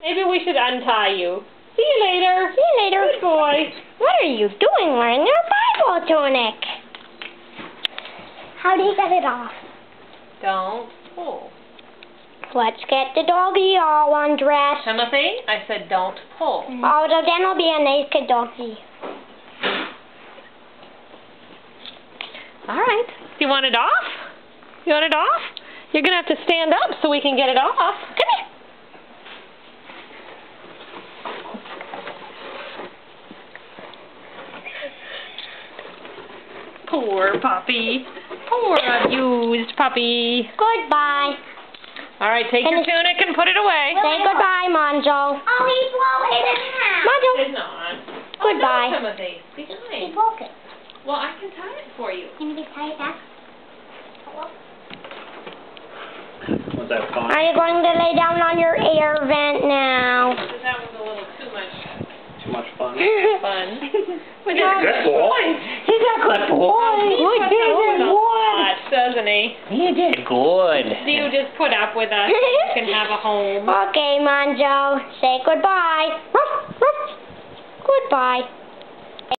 Maybe we should untie you. See you later. See you later. Good boy. What are you doing wearing your Bible tunic? How do you get it off? Don't pull. Let's get the doggy all undressed. Timothy, I said don't pull. Oh, so then it'll be a naked doggy. All right. Do you want it off? You want it off? You're going to have to stand up so we can get it off. Come here. Poor puppy. Poor abused puppy. Goodbye. All right, take your tunic and put it away. Say goodbye, Monzo. Oh, he's blowing in half. Monzo. It's not. Goodbye. Oh, no, Timothy. Be kind. He's broken. Well, I can tie it for you. Can you tie it back? Was that fun? Are you going to lay down on your air vent now? That was a little too much Too much fun? fun. He's a good boy. He's a good boy. Doesn't he? He did good. Do you just put up with us? You can have a home. Okay, Monzo. Say goodbye. Goodbye.